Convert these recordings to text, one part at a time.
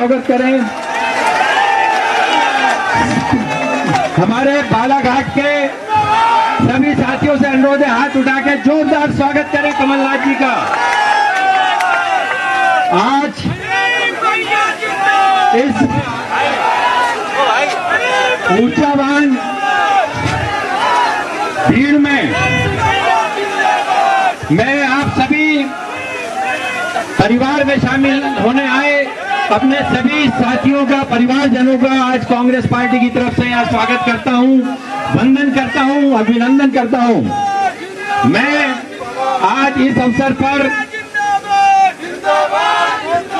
स्वागत करें। हमारे बालाघाट के सभी साथियों से अनुरोध है, हाथ उठा के जोरदार स्वागत करें कमलनाथ जी का। आज इस ऊंचावान भीड़ में मैं आप सभी परिवार में शामिल होने आए अपने सभी साथियों का, परिवारजनों का आज कांग्रेस पार्टी की तरफ से यहाँ स्वागत करता हूँ, वंदन करता हूँ, अभिनंदन करता हूँ। मैं आज इस अवसर पर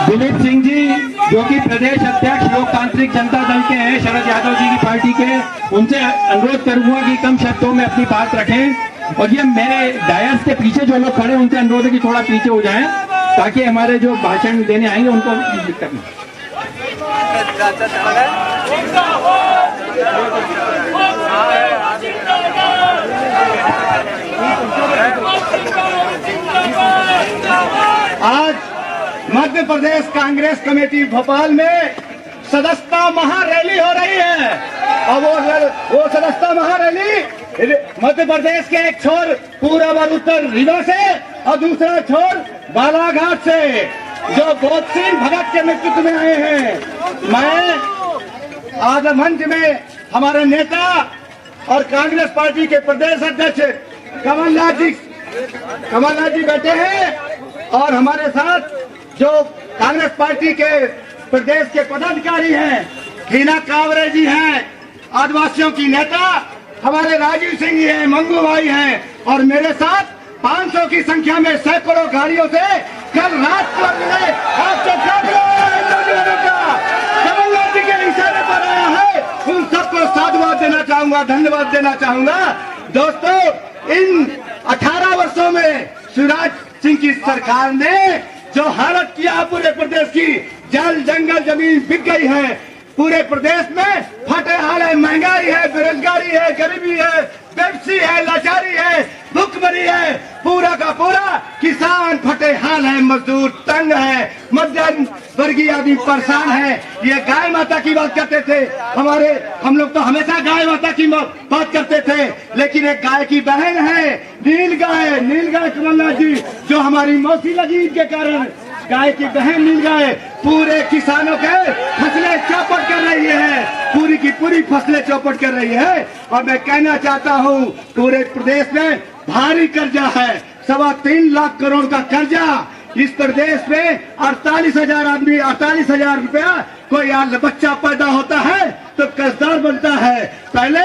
दिलीप सिंह जी जो कि प्रदेश अध्यक्ष लोकतांत्रिक जनता दल के हैं, शरद यादव जी की पार्टी के, उनसे अनुरोध करूंगा कि कम शब्दों में अपनी बात रखें। और ये मेरे डायस के पीछे जो लोग खड़े हैं उनसे अनुरोध है कि थोड़ा पीछे हो जाएं ताकि हमारे जो भाषण देने आएंगे उनको दिक्कत नहीं। आज मध्य प्रदेश कांग्रेस कमेटी भोपाल में सदस्यता महारैली हो रही है और वो सदस्यता महारैली मध्य प्रदेश के एक छोर पूर्व और उत्तर रीवा से और दूसरा छोर बालाघाट से जो गोद सिंह भगत के नेतृत्व में आए हैं। मैं आज मंच में हमारे नेता और कांग्रेस पार्टी के प्रदेश अध्यक्ष कमलनाथ जी बैठे हैं और हमारे साथ जो कांग्रेस पार्टी के प्रदेश के पदाधिकारी हैं, हीना कांवरे जी हैं, आदिवासियों की नेता हमारे राजीव सिंह जी हैं, मंगू भाई हैं और मेरे साथ 500 की संख्या में सैकड़ों गाड़ियों से कल रात को मिले कमलनाथ जी के इशारे पर आया है। उन सबको साधुवाद देना चाहूंगा, धन्यवाद देना चाहूंगा। दोस्तों, इन 18 वर्षों में शिवराज सिंह की सरकार ने जो हालत किया पूरे प्रदेश की, जल जंगल जमीन बिक गई है, पूरे प्रदेश में फटे हाल है, महंगाई है, बेरोजगारी है, गरीबी है, बेबसी है, लाचारी है, भूखमरी है, पूरा का पूरा किसान फटे हाल है, मजदूर तंग है, मध्यम वर्गीय आदमी परेशान है। ये गाय माता की बात करते थे, हम लोग तो हमेशा गाय माता की बात करते थे, लेकिन एक गाय की बहन है नील गाय कमलनाथ जी जो हमारी मौसी लगी, इनके कारण गाय की बहन नील गाय पूरे किसानों के फसलें चौपट कर रही है, पूरी की पूरी फसलें चौपट कर रही है। और मैं कहना चाहता हूँ पूरे प्रदेश में भारी कर्जा है, 3.25 लाख करोड़ का कर्जा इस प्रदेश में। 48,000 आदमी, 48,000 रुपया कोई बच्चा पैदा होता है तो कर्जदार बनता है। पहले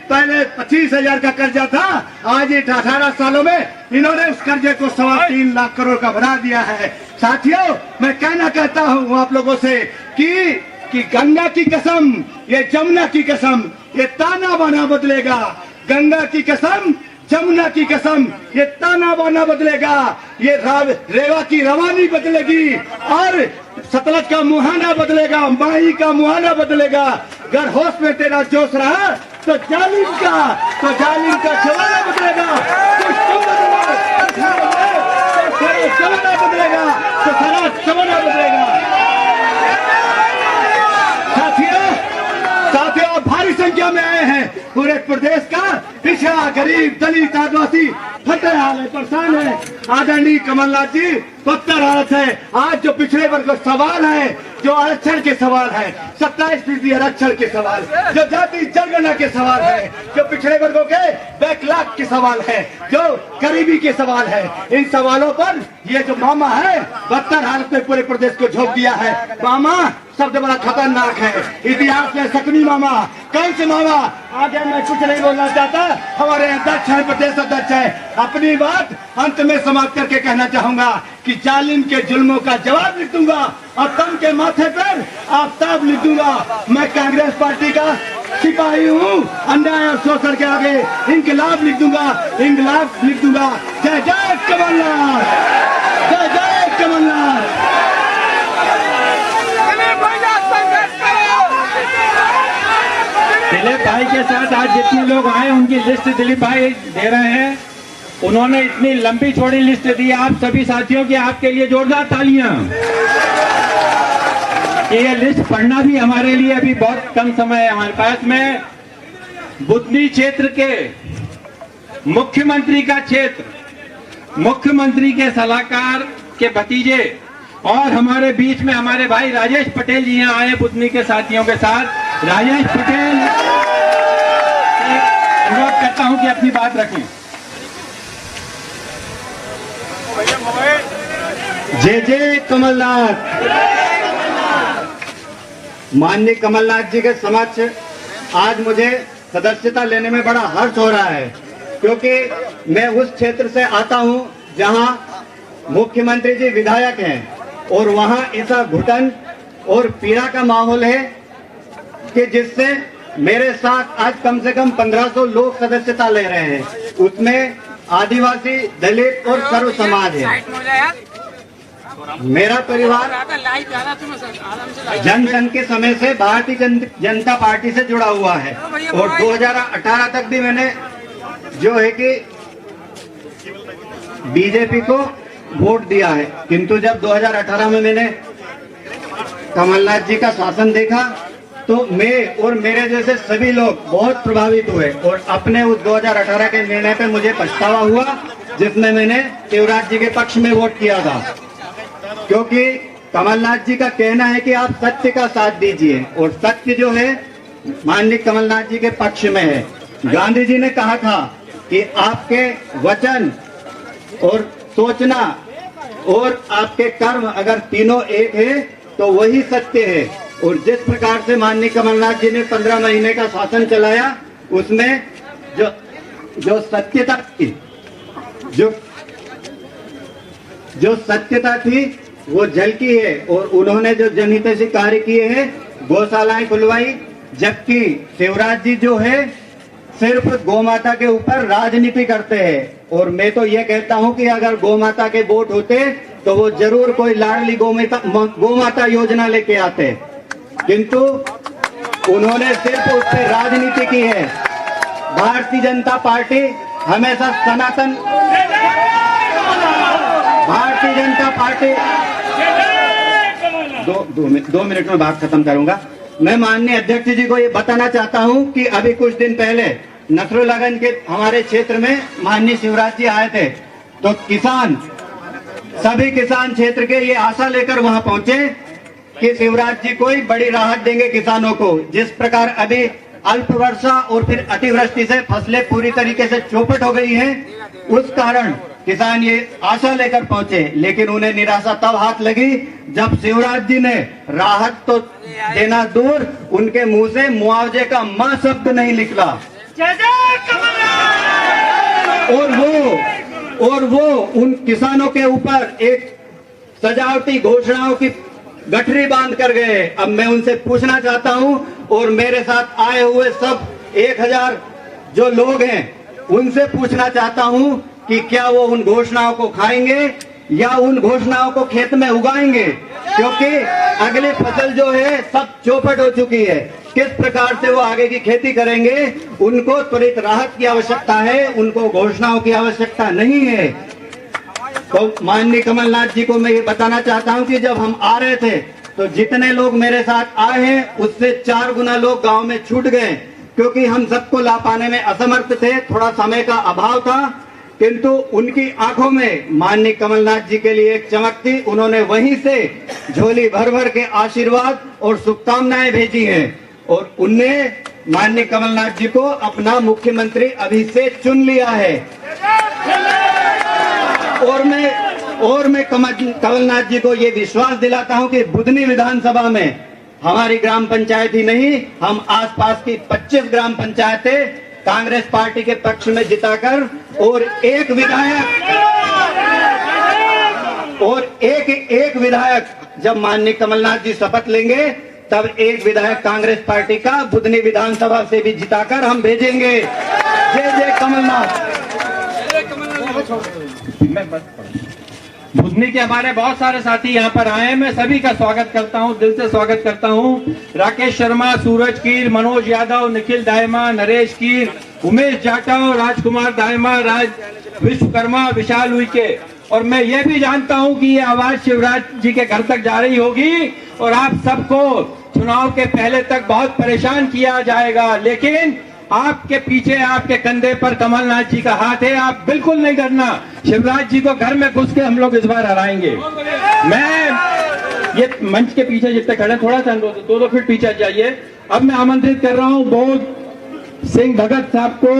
25,000 का कर्जा था, आज 18 सालों में इन्होंने उस कर्जे को 3.25 लाख करोड़ का बना दिया है। साथियों, मैं कहना चाहता हूँ आप लोगों से कि गंगा की कसम, ये जमुना की कसम, ये ताना बाना बदलेगा। गंगा की कसम, जमुना की कसम, ये ताना बाना बदलेगा, ये रेवा की रवानी बदलेगी और सतलज का मुहाना बदलेगा, माही का मुहाना बदलेगा। अगर होश में तेरा जोश रहा तो जालिम का जमाना बदलेगा, जमाना बदलेगा तो सारा जमाना बदलेगा। साथियों, भारी संख्या में आए हैं पूरे प्रदेश का पिछड़ा, गरीब, दलित, आदिवासी फटे हाल है, परेशान है। आदरणीय कमलनाथ जी, बदतर हालत है। आज जो पिछड़े वर्ग का सवाल है, जो आरक्षण के सवाल है, 27% आरक्षण के सवाल, जो जाति जनगणना के सवाल है, जो पिछड़े वर्गों के बैकलॉग के सवाल है, जो गरीबी के सवाल है, इन सवालोों पर ये जो मामा है बदतर हालत में पूरे प्रदेश को झोंक दिया है। मामा शब्द बड़ा खतरनाक है, इतिहास में सकनी मामा, कौन से मामा? आगे मैं कुछ नहीं बोलना चाहता, हमारे अध्यक्ष है, प्रदेश अध्यक्ष है। अपनी बात अंत में समाप्त करके कहना चाहूंगा कि जालिम के जुल्मों का जवाब लिख दूंगा और तम के माथे पर आफताब लिख दूंगा। मैं कांग्रेस पार्टी का सिपाही हूँ, अन्याय और शोषण के आगे इंकलाब लिख दूंगा, इंकलाब लिख दूंगा। जय जय कमलनाथ, जय जय कमलनाथ। दिलीप भाई के साथ आज जितने लोग आए उनकी लिस्ट दिलीप भाई दे रहे हैं। उन्होंने इतनी लंबी चौड़ी लिस्ट दी आप सभी साथियों की, आपके लिए जोरदार तालियां। कि ये लिस्ट पढ़ना भी हमारे लिए अभी बहुत कम समय है हमारे पास में। बुधनी क्षेत्र के मुख्यमंत्री का क्षेत्र, मुख्यमंत्री के सलाहकार के भतीजे और हमारे बीच में हमारे भाई राजेश पटेल जी यहाँ आए बुधनी के साथियों के साथ। राजेश पटेल से अनुरोध करता हूं कि अपनी बात रखें। जय जय कमलनाथ। माननीय कमलनाथ जी के समक्ष आज मुझे सदस्यता लेने में बड़ा हर्ष हो रहा है, क्योंकि मैं उस क्षेत्र से आता हूं जहां मुख्यमंत्री जी विधायक हैं और वहां ऐसा घुटन और पीड़ा का माहौल है कि जिससे मेरे साथ आज कम से कम 1500 लोग सदस्यता ले रहे हैं। उसमें आदिवासी, दलित और सर्व समाज है। मेरा परिवार जन जन के समय से भारतीय जनता पार्टी से जुड़ा हुआ है और 2018 तक भी मैंने जो है कि बीजेपी को वोट दिया है, किंतु जब 2018 में मैंने कमलनाथ जी का शासन देखा तो मैं और मेरे जैसे सभी लोग बहुत प्रभावित हुए और अपने उस 2018 के निर्णय पे मुझे पछतावा हुआ, जिसमें मैंने शिवराज जी के पक्ष में वोट किया था। क्योंकि कमलनाथ जी का कहना है कि आप सत्य का साथ दीजिए और सत्य जो है माननीय कमलनाथ जी के पक्ष में है। गांधी जी ने कहा था कि आपके वचन और सोचना और आपके कर्म अगर तीनों एक है तो वही सत्य है। और जिस प्रकार से माननीय कमलनाथ जी ने 15 महीने का शासन चलाया, उसमें जो सत्यता थी, जो सत्यता थी वो झलकी है। और उन्होंने जो जनहितैषी कार्य किए हैं, गौशालाएं खुलवाई, जबकि शिवराज जी जो है सिर्फ गौ माता के ऊपर राजनीति करते हैं। और मैं तो ये कहता हूं कि अगर गौ माता के वोट होते तो वो जरूर कोई लाडली गौ माता योजना लेके आते, किंतु उन्होंने सिर्फ उस पर राजनीति की है। भारतीय जनता पार्टी हमेशा सनातन, भारतीय जनता पार्टी दो मिनट में बात खत्म करूंगा। मैं माननीय अध्यक्ष जी को ये बताना चाहता हूं कि अभी कुछ दिन पहले नसरुल्लागंज के हमारे क्षेत्र में माननीय शिवराज जी आए थे, तो किसान, सभी किसान क्षेत्र के ये आशा लेकर वहां पहुंचे कि शिवराज जी कोई बड़ी राहत देंगे किसानों को। जिस प्रकार अभी अल्प वर्षा और फिर अतिवृष्टि से फसलें पूरी तरीके से चौपट हो गई हैं, उस कारण किसान ये आशा लेकर पहुंचे, लेकिन उन्हें निराशा तब हाथ लगी जब शिवराज जी ने राहत तो देना दूर, उनके मुंह से मुआवजे का मां शब्द नहीं निकला। और वो उन किसानों के ऊपर एक सजावटी घोषणाओं की गठरी बांध कर गए। अब मैं उनसे पूछना चाहता हूं और मेरे साथ आए हुए सब 1000 जो लोग हैं उनसे पूछना चाहता हूं कि क्या वो उन घोषणाओं को खाएंगे या उन घोषणाओं को खेत में उगाएंगे, क्योंकि अगली फसल जो है सब चौपट हो चुकी है। किस प्रकार से वो आगे की खेती करेंगे? उनको त्वरित राहत की आवश्यकता है, उनको घोषणाओं की आवश्यकता नहीं है। तो माननीय कमलनाथ जी को मैं ये बताना चाहता हूं कि जब हम आ रहे थे तो जितने लोग मेरे साथ आए हैं उससे 4 गुना लोग गांव में छूट गए, क्योंकि हम सबको ला पाने में असमर्थ थे, थोड़ा समय का अभाव था। किंतु उनकी आंखों में माननीय कमलनाथ जी के लिए एक चमक थी। उन्होंने वहीं से झोली भर भर के आशीर्वाद और शुभकामनाएं भेजी हैं और उनने माननीय कमलनाथ जी को अपना मुख्यमंत्री अभी से चुन लिया है। और मैं कमलनाथ जी को ये विश्वास दिलाता हूं कि बुधनी विधानसभा में हमारी ग्राम पंचायत ही नहीं, हम आसपास की 25 ग्राम पंचायतें कांग्रेस पार्टी के पक्ष में जिताकर और एक विधायक जब माननीय कमलनाथ जी शपथ लेंगे तब एक विधायक कांग्रेस पार्टी का बुधनी विधानसभा से भी जिताकर हम भेजेंगे। जय जय कमलनाथ। बुधनी के हमारे बहुत सारे साथी यहाँ पर आए हैं, मैं सभी का स्वागत करता हूँ, दिल से स्वागत करता हूँ। राकेश शर्मा, सूरज कीर, मनोज यादव, निखिल दायमा, नरेश कीर, उमेश जाटव, राजकुमार दायमा, राज विश्वकर्मा, विशाल उइके और मैं ये भी जानता हूं कि ये आवाज शिवराज जी के घर तक जा रही होगी और आप सबको चुनाव के पहले तक बहुत परेशान किया जाएगा, लेकिन आपके पीछे, आपके कंधे पर कमलनाथ जी का हाथ है। आप बिल्कुल नहीं डरना। शिवराज जी को घर में घुस के हम लोग इस बार हराएंगे। मैं ये मंच के पीछे जितने खड़े, थोड़ा सा अनुरोध, 2 फीट पीछे जाइए। अब मैं आमंत्रित कर रहा हूं बोध सिंह भगत साहब को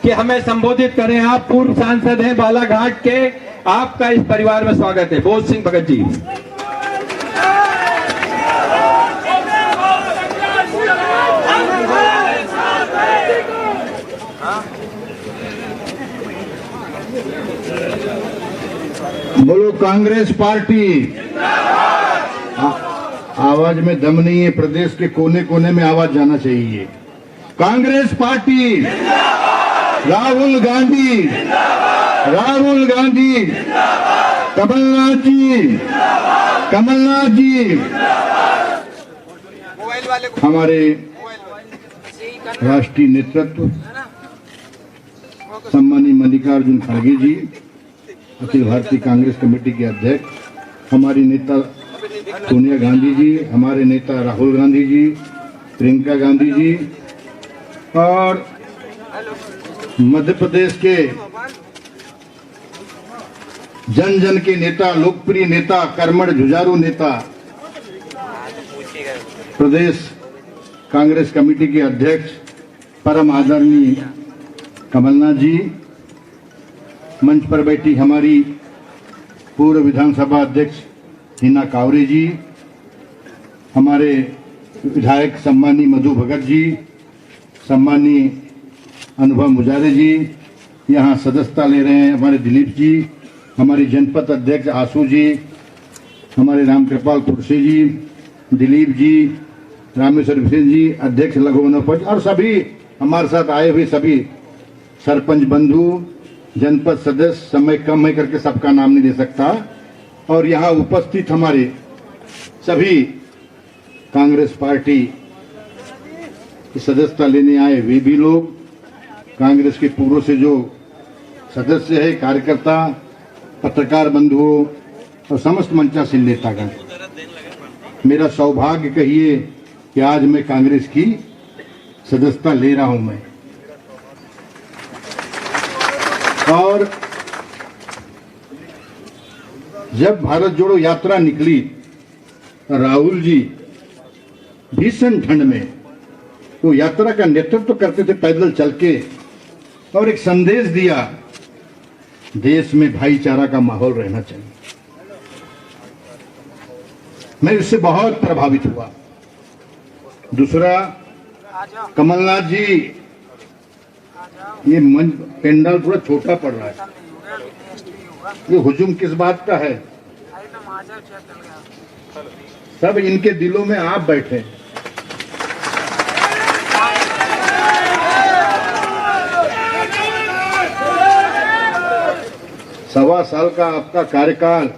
कि हमें संबोधित करें। आप पूर्व सांसद हैं बालाघाट के, आपका इस परिवार में स्वागत है। बोध सिंह भगत जी। बोलो कांग्रेस पार्टी। आवाज में दम नहीं है, प्रदेश के कोने कोने में आवाज जाना चाहिए। कांग्रेस पार्टी, राहुल गांधी, राहुल गांधी, कमलनाथ जी, कमलनाथ जी। हमारे राष्ट्रीय नेतृत्व सम्मानीय मल्लिकार्जुन खड़गे जी, अखिल भारतीय कांग्रेस कमेटी के अध्यक्ष, हमारी नेता सोनिया गांधी जी, हमारे नेता राहुल गांधी जी, प्रियंका गांधी जी, और मध्य प्रदेश के जन जन के नेता, लोकप्रिय नेता, कर्मठ जुझारू नेता, प्रदेश कांग्रेस कमेटी के अध्यक्ष परम आदरणीय कमलनाथ जी, मंच पर बैठी हमारी पूर्व विधानसभा अध्यक्ष हिना कावरे जी, हमारे विधायक सम्मानीय मधु भगत जी, सम्मानीय अनुभव मुजारे जी, यहाँ सदस्यता ले रहे हैं हमारे दिलीप जी, हमारी जनपद अध्यक्ष आशू जी, हमारे रामकृपाल कुर्सी जी, दिलीप जी, रामेश्वर बिसेन जी, अध्यक्ष लघु वनोपज, और सभी हमारे साथ आए हुए सभी सरपंच बंधु, जनपद सदस्य। समय कम है करके सबका नाम नहीं दे सकता। और यहाँ उपस्थित हमारे सभी कांग्रेस पार्टी की सदस्यता लेने आए वे भी लोग, कांग्रेस के पूर्व से जो सदस्य है, कार्यकर्ता, पत्रकार बंधुओं और समस्त मंचासीन नेतागण, मेरा सौभाग्य कहिए कि आज मैं कांग्रेस की सदस्यता ले रहा हूं मैं। और जब भारत जोड़ो यात्रा निकली, राहुल जी भीषण ठंड में वो यात्रा का नेतृत्व करते थे पैदल चल के, और एक संदेश दिया, देश में भाईचारा का माहौल रहना चाहिए। मैं इससे बहुत प्रभावित हुआ। दूसरा, कमलनाथ जी, ये मंच पेंडाल थोड़ा छोटा पड़ रहा है, ये हुजूम किस बात का है? सब इनके दिलों में आप बैठे। सवा साल का आपका कार्यकाल,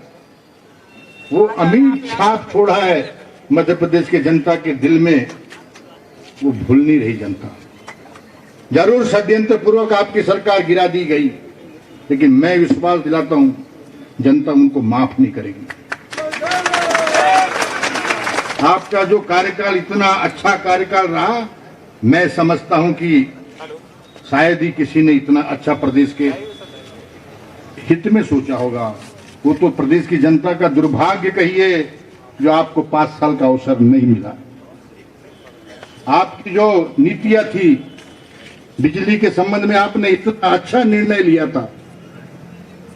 वो अमीर छाप छोड़ा है मध्य प्रदेश के जनता के दिल में, वो भूल नहीं रही जनता। जरूर षड्यंत्र पूर्वक आपकी सरकार गिरा दी गई, लेकिन मैं विश्वास दिलाता हूं जनता उनको माफ नहीं करेगी। आपका जो कार्यकाल इतना अच्छा कार्यकाल रहा, मैं समझता हूं कि शायद ही किसी ने इतना अच्छा प्रदेश के हित में सोचा होगा। वो तो प्रदेश की जनता का दुर्भाग्य कहिए जो आपको 5 साल का अवसर नहीं मिला। आपकी जो नीतियां थी, बिजली के संबंध में आपने इतना अच्छा निर्णय लिया था,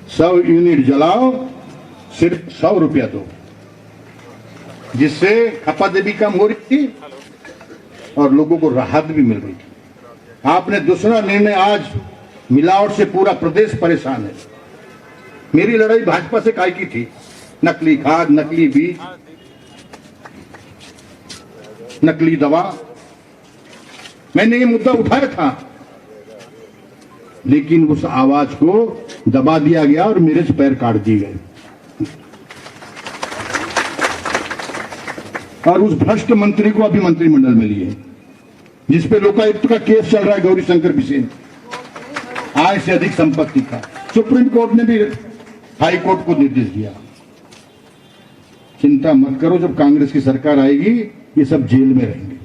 100 यूनिट जलाओ, सिर्फ 100 रुपया दो, जिससे खपत भी कम हो रही थी और लोगों को राहत भी मिल रही थी। आपने दूसरा निर्णय, आज मिलावट से पूरा प्रदेश परेशान है। मेरी लड़ाई भाजपा से काय की थी, नकली खाद, नकली बीज, नकली दवा, मैंने ये मुद्दा उठाया था, लेकिन उस आवाज को दबा दिया गया और मेरे से पैर काट दिए गए। और उस भ्रष्ट मंत्री को अभी मंत्रिमंडल में लिए, जिसपे लोकायुक्त का केस चल रहा है, गौरी शंकर बिसेन, आय से अधिक संपत्ति था। सुप्रीम कोर्ट ने भी हाई कोर्ट को निर्देश दिया, चिंता मत करो, जब कांग्रेस की सरकार आएगी ये सब जेल में रहेंगे।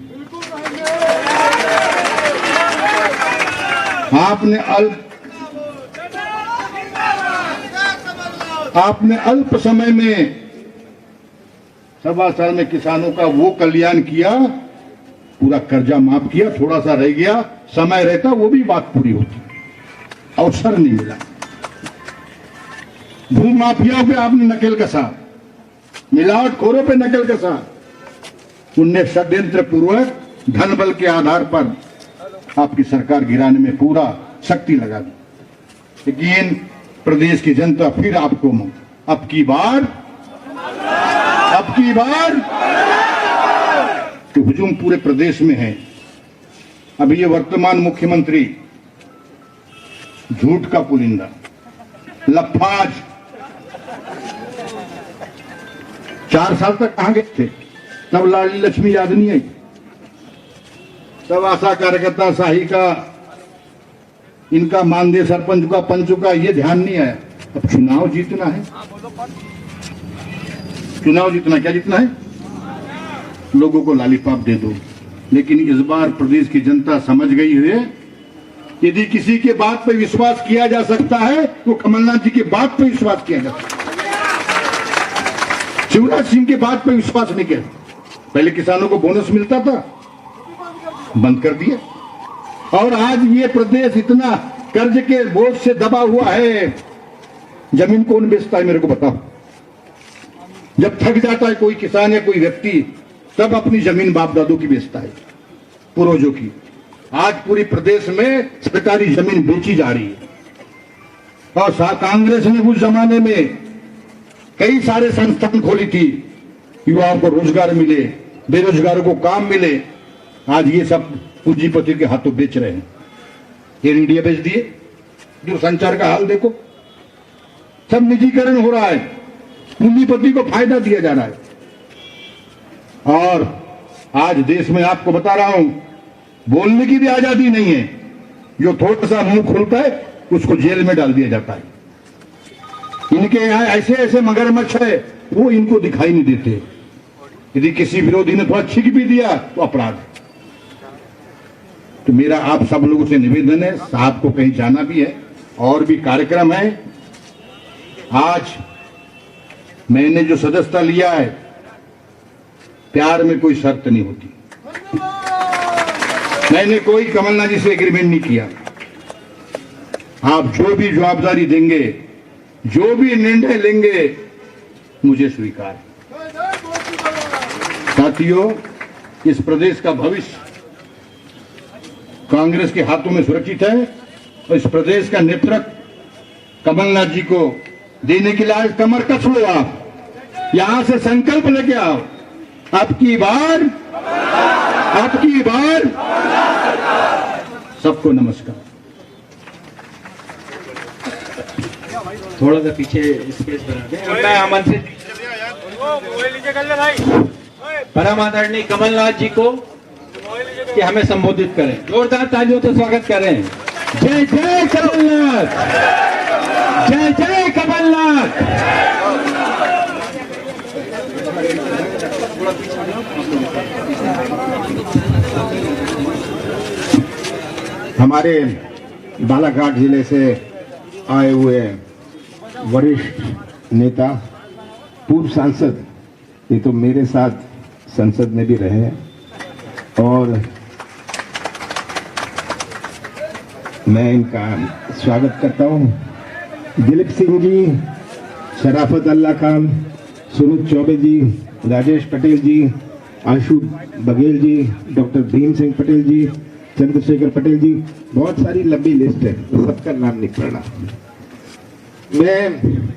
आपने अल्प समय में 1.25 साल में किसानों का वो कल्याण किया, पूरा कर्जा माफ किया, थोड़ा सा रह गया, समय रहता वो भी बात पूरी होती, अवसर नहीं मिला। भूमाफियाओं पे आपने नकेल कसा, मिलावटखोरों पे नकेल कसा, उनने षड्यंत्र पूर्वक धन बल के आधार पर आपकी सरकार गिराने में पूरा शक्ति लगा दी। लेकिन प्रदेश की जनता फिर आपको अब की बार तो हुजूम पूरे प्रदेश में है। अभी ये वर्तमान मुख्यमंत्री झूठ का पुलिंदा, लफाज, 4 साल तक कहां गए थे? तब लाडली लक्ष्मी याद नहीं आई, तब आशा कार्यकर्ता शाही का, इनका मानदेय सरपंच का, पंचों का ये ध्यान नहीं आया। अब चुनाव जीतना है, चुनाव जीतना, क्या जीतना है? लोगों को लॉलीपॉप दे दो। लेकिन इस बार प्रदेश की जनता समझ गई है, यदि किसी के बात पर विश्वास किया जा सकता है तो कमलनाथ जी की बात पर विश्वास किया जा सकता है। शिवराज सिंह की बात पर विश्वास नहीं किया। पहले किसानों को बोनस मिलता था, बंद कर दिया, और आज ये प्रदेश इतना कर्ज के बोझ से दबा हुआ है। जमीन कौन बेचता है मेरे को बताओ? जब थक जाता है कोई किसान या कोई व्यक्ति, तब अपनी जमीन बाप दादों की बेचता है, पूर्वजों की। आज पूरी प्रदेश में सरकारी जमीन बेची जा रही है। और कांग्रेस ने उस जमाने में कई सारे संस्थान खोली थी, युवाओं को रोजगार मिले, बेरोजगारों को काम मिले। आज ये सब पूंजीपति के हाथों बेच रहे हैं। एयर इंडिया बेच दिए, दूरसंचार का हाल देखो, सब निजीकरण हो रहा है, पूंजीपति को फायदा दिया जा रहा है। और आज देश में आपको बता रहा हूं, बोलने की भी आजादी नहीं है। जो थोड़ा सा मुंह खुलता है उसको जेल में डाल दिया जाता है। इनके यहां ऐसे ऐसे मगरमच्छ है, वो इनको दिखाई नहीं देते। यदि किसी विरोधी ने थोड़ा छिक भी दिया तो अपराध है। तो मेरा आप सब लोगों से निवेदन है, साहब को कहीं जाना भी है और भी कार्यक्रम है। आज मैंने जो सदस्यता लिया है, प्यार में कोई शर्त नहीं होती। मैंने कोई कमलनाथ जी से एग्रीमेंट नहीं किया। आप जो भी जवाबदारी देंगे, जो भी निर्णय लेंगे, मुझे स्वीकार है। साथियों, इस प्रदेश का भविष्य कांग्रेस के हाथों में सुरक्षित है और इस प्रदेश का नेतृत्व कमलनाथ जी को देने के लिए आज कमर कस लो। आप यहां से संकल्प लेके आओ, आपकी बार सबको नमस्कार। थोड़ा सा पीछे स्पेस बना दें। मैं आमंत्रित परम आदरणीय कमलनाथ जी को कि हमें संबोधित करें। जोरदार तालियों से स्वागत करें। जय जय कमलनाथ, जय जय कमलनाथ। हमारे बालाघाट जिले से आए हुए वरिष्ठ नेता, पूर्व सांसद, ये तो मेरे साथ संसद में भी रहे हैं, और मैं इनका स्वागत करता हूं। दिलीप सिंह जी, शराफत अल्लाह खान, सुमित चौबे जी, राजेश पटेल जी, आशु बघेल जी, डॉक्टर भीम सिंह पटेल जी, चंद्रशेखर पटेल जी, बहुत सारी लंबी लिस्ट है, सबका नाम नहीं पढ़ना। मैं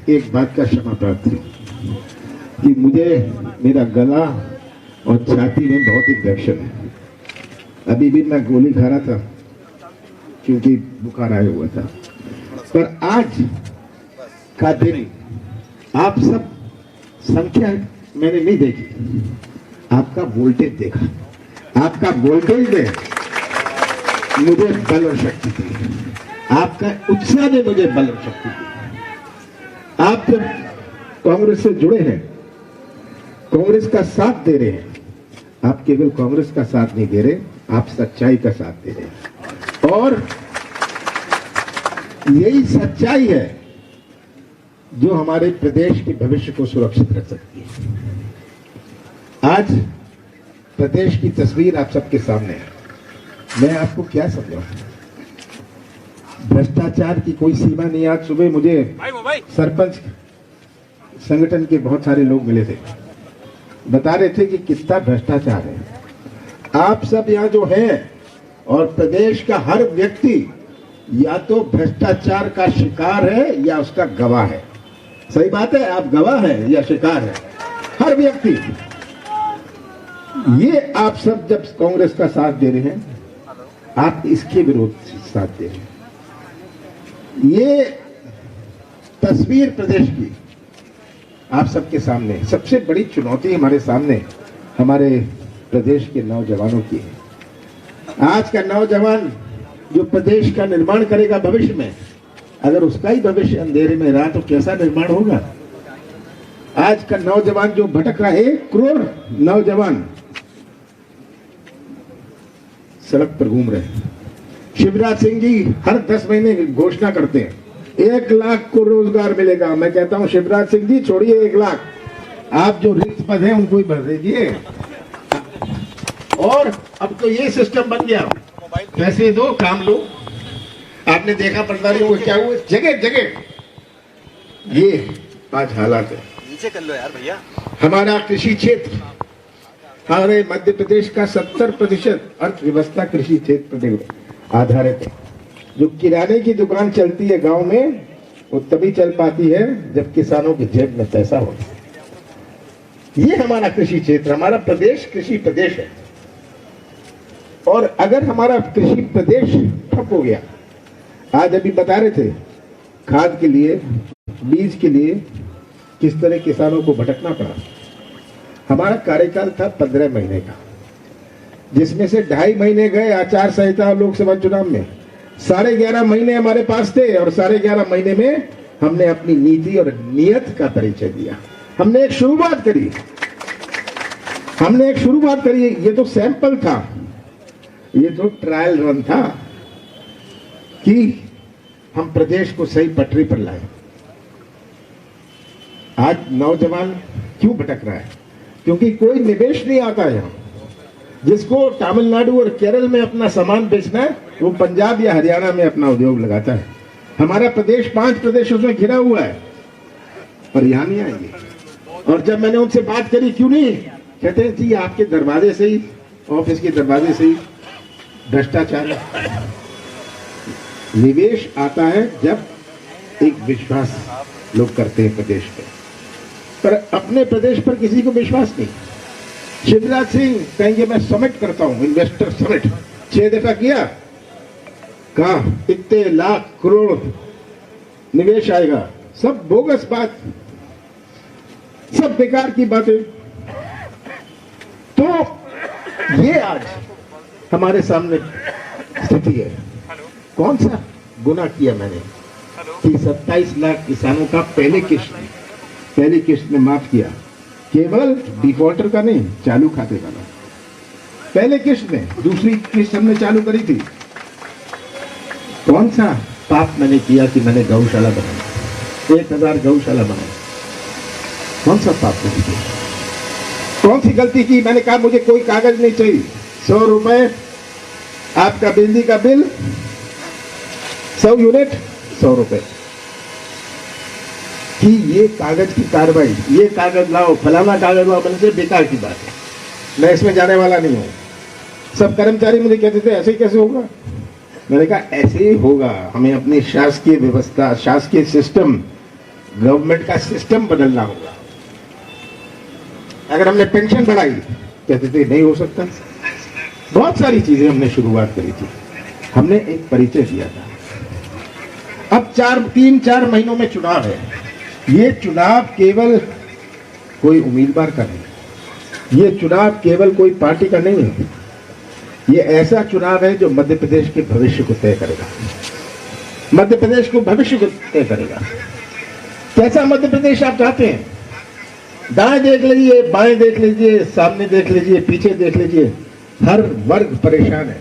एक बात का क्षमा प्रार्थी कि मुझे मेरा गला और छाती में बहुत इंफेक्शन है। अभी भी मैं गोली खा रहा था क्योंकि बुखार आया हुआ था। पर आज का दिन, आप सब संख्या मैंने नहीं देखी, आपका वोल्टेज देखा। आपका वोल्टेज ने मुझे बल और शक्ति दी, आपका उत्साह ने मुझे बल और शक्ति दी। आप जब कांग्रेस से जुड़े हैं, कांग्रेस का साथ दे रहे हैं, आप केवल कांग्रेस का साथ नहीं दे रहे, आप सच्चाई का साथ दे रहे हैं। और यही सच्चाई है जो हमारे प्रदेश के भविष्य को सुरक्षित रख सकती है। आज प्रदेश की तस्वीर आप सबके सामने है। मैं आपको क्या समझाऊं? भ्रष्टाचार की कोई सीमा नहीं। आज सुबह मुझे सरपंच संगठन के बहुत सारे लोग मिले थे, बता रहे थे कि कितना भ्रष्टाचार है। आप सब यहाँ जो हैं और प्रदेश का हर व्यक्ति या तो भ्रष्टाचार का शिकार है या उसका गवाह है। सही बात है, आप गवाह हैं या शिकार है, हर व्यक्ति। ये आप सब जब कांग्रेस का साथ दे रहे हैं, आप इसके विरोध साथ दे रहे हैं। ये तस्वीर प्रदेश की आप सबके सामने, सबसे बड़ी चुनौती हमारे सामने हमारे प्रदेश के नौजवानों की है। आज का नौजवान जो प्रदेश का निर्माण करेगा भविष्य में, अगर उसका ही भविष्य अंधेरे में रहा तो कैसा निर्माण होगा? आज का नौजवान जो भटक रहा है, 1 करोड़ नौजवान सड़क पर घूम रहे हैं। शिवराज सिंह जी हर 10 महीने घोषणा करते हैं 1 लाख को रोजगार मिलेगा। मैं कहता हूं शिवराज सिंह जी छोड़िए 1 लाख, आप जो रिक्त पद हैं उनको ही भर दीजिए। और अब तो ये सिस्टम बन गया, पैसे दो काम लो। आपने देखा पटवारियों को क्या हुआ, जगह जगह ये आज हालात है। नीचे कर लो यार भैया। हमारा कृषि क्षेत्र, हमारे मध्य प्रदेश का 70% अर्थव्यवस्था कृषि क्षेत्र पर आधारित है। जो किराने की दुकान चलती है गांव में, वो तभी चल पाती है जब किसानों की जेब में पैसा हो। ये हमारा कृषि क्षेत्र, हमारा प्रदेश कृषि प्रदेश है। और अगर हमारा कृषि प्रदेश ठप हो गया, आज अभी बता रहे थे खाद के लिए, बीज के लिए किस तरह किसानों को भटकना पड़ा। हमारा कार्यकाल था 15 महीने का, जिसमें से 2.5 महीने गए आचार संहिता लोकसभा चुनाव में। 11.5 महीने हमारे पास थे और 11.5 महीने में हमने अपनी नीति और नियत का परिचय दिया। हमने एक शुरुआत करी। ये तो सैंपल था, ये तो ट्रायल रन था कि हम प्रदेश को सही पटरी पर लाए। आज नौजवान क्यों भटक रहा है? क्योंकि कोई निवेश नहीं आता है यहाँ। जिसको तमिलनाडु और केरल में अपना सामान बेचना है, वो पंजाब या हरियाणा में अपना उद्योग लगाता है। हमारा प्रदेश 5 प्रदेशों से घिरा हुआ है, पर यहाँ नहीं आएंगे। और जब मैंने उनसे बात करी क्यों नहीं, कहते हैं जी आपके दरवाजे से ही, ऑफिस के दरवाजे से ही भ्रष्टाचार है। निवेश आता है जब एक विश्वास लोग करते हैं प्रदेश पर अपने प्रदेश पर किसी को विश्वास नहीं। शिवराज सिंह कहेंगे मैं समिट करता हूं, इन्वेस्टर समिट 6 दफा किया, कहा इतने लाख करोड़ निवेश आएगा। सब बोगस बात, सब बेकार की बातें। तो ये आज हमारे सामने स्थिति है। कौन सा गुनाह किया मैंने कि 27 लाख किसानों का पहली किस्त में माफ किया। केवल डिफॉल्टर का नहीं, चालू खाते वाला पहले किस्त में, दूसरी किस्त हमने चालू करी थी। कौन सा पाप मैंने किया कि मैंने गौशाला बनाई, 1000 गौशाला बनाई? कौन सा पाप मैंने किया? कौन सी गलती की? मैंने कहा मुझे कोई कागज नहीं चाहिए, 100 रुपए आपका बिजली का बिल, 100 यूनिट 100 रुपए कि ये कागज की कार्रवाई, ये कागज लाओ, फलाना कागज लाओ, मैंने से बेकार की बात है, मैं इसमें जाने वाला नहीं हूं। सब कर्मचारी मुझे कहते थे ऐसे ही कैसे होगा? मैंने कहा ऐसे ही होगा। हमें अपनी शासकीय व्यवस्था, शासकीय सिस्टम, गवर्नमेंट का सिस्टम बदलना होगा। अगर हमने पेंशन बढ़ाई, कहते थे नहीं हो सकता। बहुत सारी चीजें हमने शुरुआत करी थी, हमने एक परिचय दिया था। अब 3-4 महीनों में चुनाव है। ये चुनाव केवल कोई उम्मीदवार का नहीं, ये चुनाव केवल कोई पार्टी का नहीं है। ये ऐसा चुनाव है जो मध्य प्रदेश के भविष्य को तय करेगा, मध्य प्रदेश को भविष्य को तय करेगा। कैसा मध्य प्रदेश आप चाहते हैं? दाएं देख लीजिए, बाएं देख लीजिए, सामने देख लीजिए, पीछे देख लीजिए, हर वर्ग परेशान है।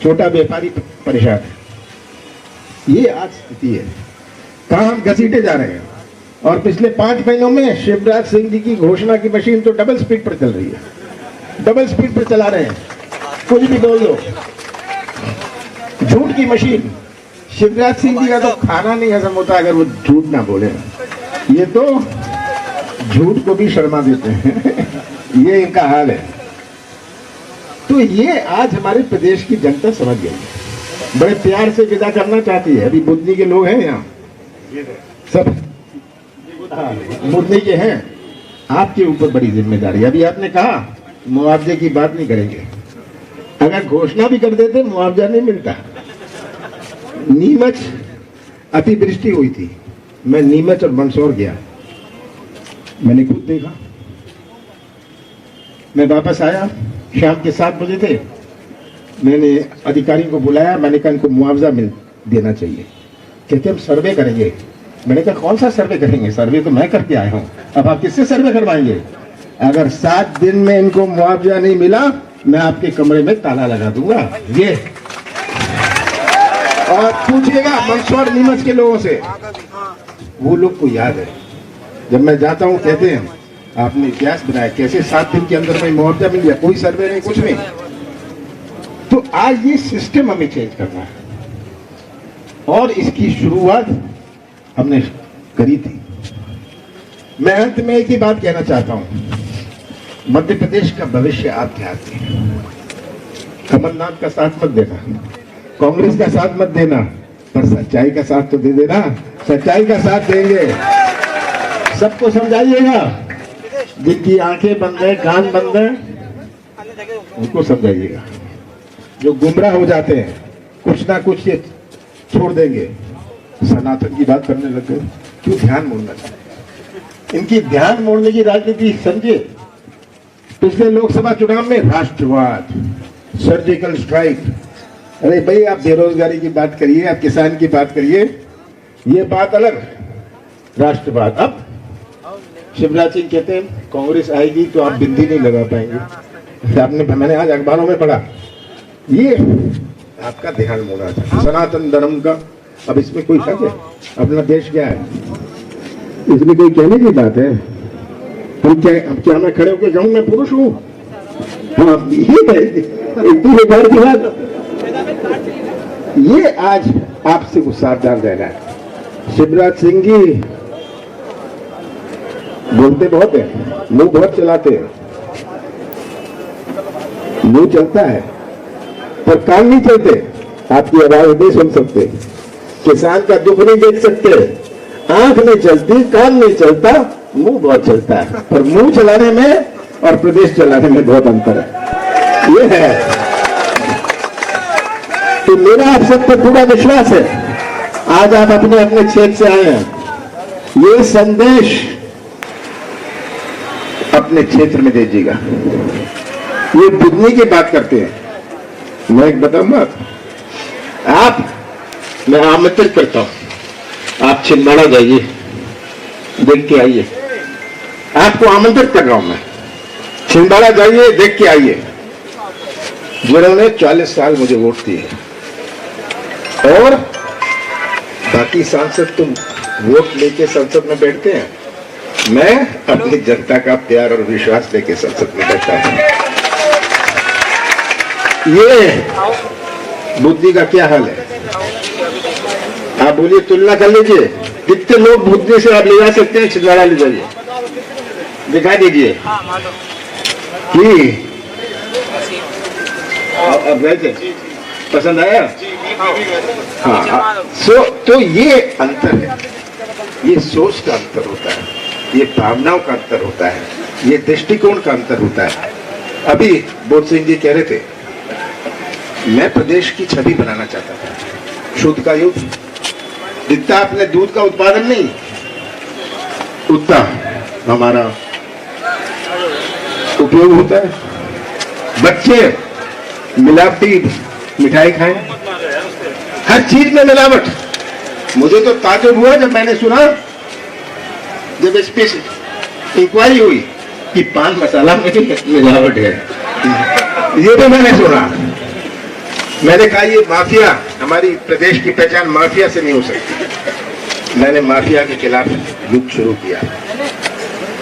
छोटा व्यापारी परेशान है। ये आज स्थिति है। कहां हम घसीटे जा रहे हैं। और पिछले 5 महीनों में शिवराज सिंह जी की घोषणा की मशीन तो डबल स्पीड पर चल रही है। डबल स्पीड पर चला रहे हैं, कुछ भी बोल दो। झूठ की मशीन। शिवराज सिंह जी का तो खाना नहीं हजम होता अगर वो झूठ ना बोले। ये तो झूठ को भी शर्मा देते हैं। ये इनका हाल है। तो ये आज हमारे प्रदेश की जनता समझ गई। बड़े प्यार से विदा करना चाहती है। अभी बुद्धि के लोग हैं यहाँ सब, बुद्धि के हैं। आपके ऊपर बड़ी जिम्मेदारी। अभी आपने कहा मुआवजे की बात नहीं करेंगे। अगर घोषणा भी कर देते मुआवजा नहीं मिलता। नीमच अतिवृष्टि हुई थी, मैं नीमच और मंदसौर गया, मैंने खुद देखा। मैं वापस आया, शाम के 7 बजे थे। मैंने अधिकारियों को बुलाया, मैंने कहा इनको मुआवजा मिल देना चाहिए। कहते हम सर्वे करेंगे। मैंने कहा कौन सा सर्वे करेंगे? सर्वे तो मैं करके आया हूं, अब आप किससे सर्वे करवाएंगे? अगर 7 दिन में इनको मुआवजा नहीं मिला, मैं आपके कमरे में ताला लगा दूंगा। ये और पूछिएगा मंदसौर नीमच के लोगों से, वो लोग को याद है। जब मैं जाता हूं कहते हैं आपने इतिहास बनाया, कैसे 7 दिन के अंदर में मुआवजा मिल गया, कोई सर्वे नहीं, कुछ नहीं। तो आज ये सिस्टम हमें चेंज करना है और इसकी शुरुआत हमने करी थी। मैं अंत में एक ही बात कहना चाहता हूं, मध्य प्रदेश का भविष्य आपके हाथ में है। कमलनाथ का साथ मत देना, कांग्रेस का साथ मत देना, पर सच्चाई का साथ तो दे देना। सच्चाई का साथ देंगे, सबको समझाइएगा। जिनकी आंखें बंद है, कान बंद है, उनको समझाइएगा। जो गुमराह हो जाते हैं, कुछ ना कुछ ये छोड़ देंगे, सनातन की बात करने लग गए, क्यों ध्यान मोड़ना चाहिए? इनकी ध्यान मोड़ने की राजनीति समझे। पिछले लोकसभा चुनाव में राष्ट्रवाद, सर्जिकल स्ट्राइक, अरे भाई आप बेरोजगारी की बात करिए, आप किसान की बात करिए, ये बात अलग। राष्ट्रवाद। अब शिवराज सिंह कहते हैं कांग्रेस आएगी तो आप बिंदी नहीं लगा पाएंगे। आपने, मैंने आज अखबारों में पढ़ा, ये आपका ध्यान मोड़ा था सनातन धर्म का। अब इसमें कोई शक है? अपना देश क्या है, इसमें कोई कहने की बात है? हम क्या मैं खड़े होकर कहूं मैं पुरुष हूं? हाँ, ये आज आपसे वो सावधान रहना है। शिवराज सिंह जी बोलते बहुत है, मुंह बहुत चलाते हैं, मुंह चलता है पर कान नहीं चलते। आपकी आवाज नहीं सुन सकते, किसान का दुख नहीं देख सकते, आंख नहीं चलती, कान नहीं चलता, मुंह बहुत चलता है। पर मुंह चलाने में और प्रदेश चलाने में बहुत अंतर है। ये है तो मेरा आप सब पर पूरा विश्वास है। आज आप अपने अपने क्षेत्र से आए हैं, ये संदेश अपने क्षेत्र में दीजिएगा। ये बुद्धि की बात करते हैं। मैं एक बताऊंगा, आप, मैं आमंत्रित करता हूं, आप छिंदवाड़ा जाइए, देख के आइए। आपको आमंत्रित कर रहा हूं मैं, छिंदवाड़ा जाइए, देख के आइए। जिन्होंने 40 साल मुझे वोट दिए और बाकी सांसद तुम वोट लेके संसद में बैठते हैं, मैं अपनी जनता का प्यार और विश्वास लेके संसद में बैठा हूं। ये बुद्धि का क्या हाल है? आप बोलिए, तुलना कर लीजिए, कितने लोग बुद्धि से आप ले जा सकते हैं? छिंदवाड़ा ले जाइए, दिखा दीजिए कि अब पसंद आया? हाँ, तो ये अंतर है, ये सोच का अंतर होता है, ये भावनाओं का अंतर होता है, ये दृष्टिकोण का अंतर होता है। अभी बोध सिंह जी कह रहे थे, मैं प्रदेश की छवि बनाना चाहता था, शुद्ध का युद्ध। जितना अपने दूध का उत्पादन नहीं, उतना हमारा उपयोग होता है। बच्चे मिलावटी मिठाई खाएं, हर चीज में मिलावट, मुझे तो ताजुब हुआ जब मैंने सुना, जब इस पे इंक्वायरी हुई कि पान मसाला में भी मिलावट है। ये तो मैंने सुना। मैंने कहा ये माफिया, हमारी प्रदेश की पहचान माफिया से नहीं हो सकती। मैंने माफिया के खिलाफ युद्ध शुरू किया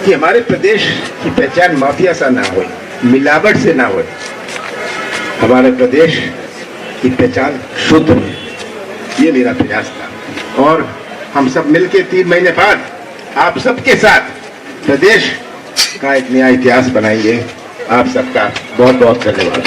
कि हमारे प्रदेश की पहचान माफिया सा ना हो, मिलावट से ना हो, हमारे प्रदेश की पहचान शुद्ध हो। ये मेरा प्रयास था और हम सब मिलके 3 महीने बाद आप सबके साथ प्रदेश का एक नया इतिहास बनाएंगे। आप सबका बहुत बहुत धन्यवाद।